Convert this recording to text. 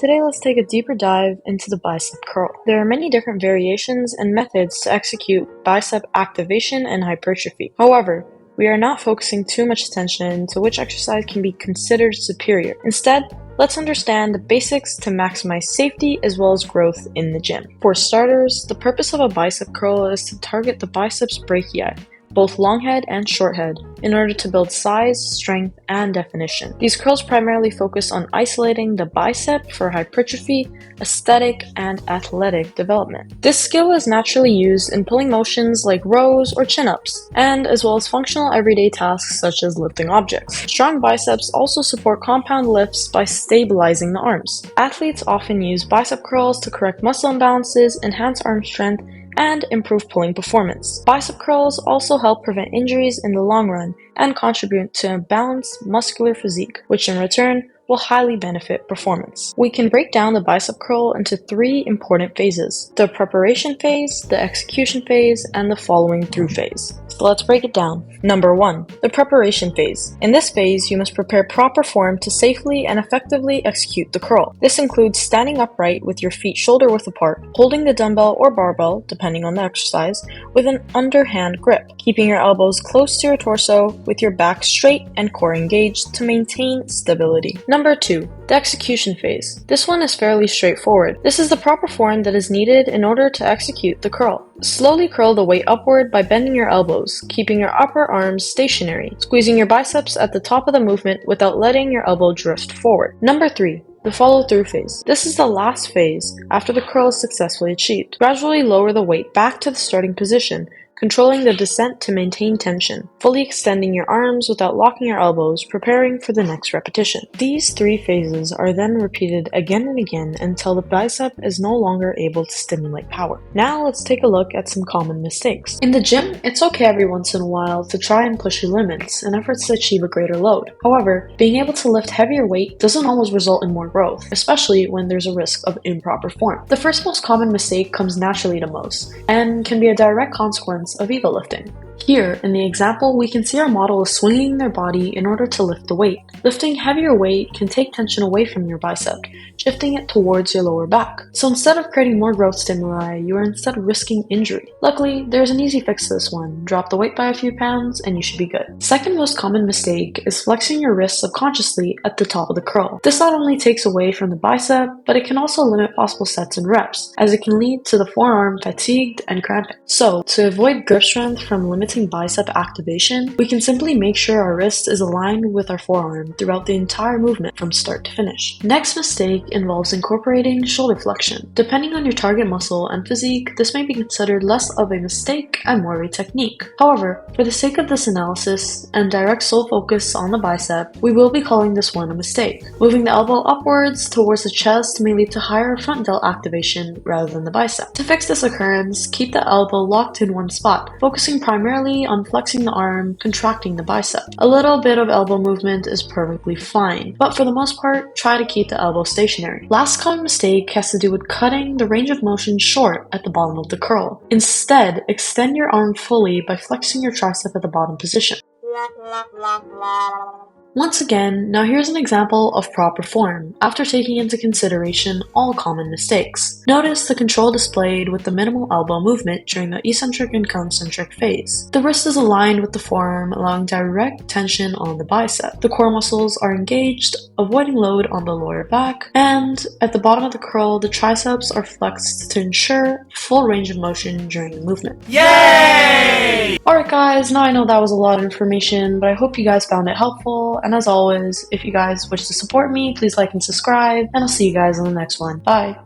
Today let's take a deeper dive into the bicep curl. There are many different variations and methods to execute bicep activation and hypertrophy. However, we are not focusing too much attention to which exercise can be considered superior. Instead, let's understand the basics to maximize safety as well as growth in the gym. For starters, the purpose of a bicep curl is to target the biceps brachii, both long head and short head, in order to build size, strength, and definition. These curls primarily focus on isolating the bicep for hypertrophy, aesthetic, and athletic development. This skill is naturally used in pulling motions like rows or chin-ups, and as well as functional everyday tasks such as lifting objects. Strong biceps also support compound lifts by stabilizing the arms. Athletes often use bicep curls to correct muscle imbalances, enhance arm strength, and improve pulling performance. Bicep curls also help prevent injuries in the long run and contribute to a balanced muscular physique, which in return will highly benefit performance. We can break down the bicep curl into three important phases: the preparation phase, the execution phase, and the following through phase. So let's break it down. Number 1, the preparation phase. In this phase, you must prepare proper form to safely and effectively execute the curl. This includes standing upright with your feet shoulder width apart, holding the dumbbell or barbell, depending on the exercise, with an underhand grip, keeping your elbows close to your torso with your back straight and core engaged to maintain stability. Number 2, the execution phase. This one is fairly straightforward. This is the proper form that is needed in order to execute the curl. Slowly curl the weight upward by bending your elbows, keeping your upper arms stationary, squeezing your biceps at the top of the movement without letting your elbow drift forward. Number 3, the follow-through phase. This is the last phase after the curl is successfully achieved. Gradually lower the weight back to the starting position, controlling the descent to maintain tension, fully extending your arms without locking your elbows, preparing for the next repetition. These three phases are then repeated again and again until the bicep is no longer able to stimulate power. Now let's take a look at some common mistakes. In the gym, it's okay every once in a while to try and push your limits in efforts to achieve a greater load. However, being able to lift heavier weight doesn't always result in more growth, especially when there's a risk of improper form. The first most common mistake comes naturally to most, and can be a direct consequence of ego lifting. Here, in the example, we can see our model is swinging their body in order to lift the weight. Lifting heavier weight can take tension away from your bicep, shifting it towards your lower back. So instead of creating more growth stimuli, you are instead risking injury. Luckily, there's an easy fix to this one. Drop the weight by a few pounds and you should be good. Second most common mistake is flexing your wrists subconsciously at the top of the curl. This not only takes away from the bicep, but it can also limit possible sets and reps, as it can lead to the forearm fatigued and cramping. So, to avoid grip strength from limiting bicep activation, we can simply make sure our wrist is aligned with our forearm throughout the entire movement from start to finish. Next mistake involves incorporating shoulder flexion. Depending on your target muscle and physique, this may be considered less of a mistake and more of a technique. However, for the sake of this analysis and direct sole focus on the bicep, we will be calling this one a mistake. Moving the elbow upwards towards the chest may lead to higher front delt activation rather than the bicep. To fix this occurrence, keep the elbow locked in one spot, focusing primarily on flexing the arm, contracting the bicep. A little bit of elbow movement is perfectly fine, but for the most part, try to keep the elbow stationary. Last common mistake has to do with cutting the range of motion short at the bottom of the curl. Instead, extend your arm fully by flexing your tricep at the bottom position. Once again, now here's an example of proper form, after taking into consideration all common mistakes. Notice the control displayed with the minimal elbow movement during the eccentric and concentric phase. The wrist is aligned with the forearm, allowing direct tension on the bicep. The core muscles are engaged, avoiding load on the lower back, and at the bottom of the curl, the triceps are flexed to ensure full range of motion during the movement. Yay! Alright guys, now I know that was a lot of information, but I hope you guys found it helpful. And as always, if you guys wish to support me, please like and subscribe, and I'll see you guys on the next one. Bye!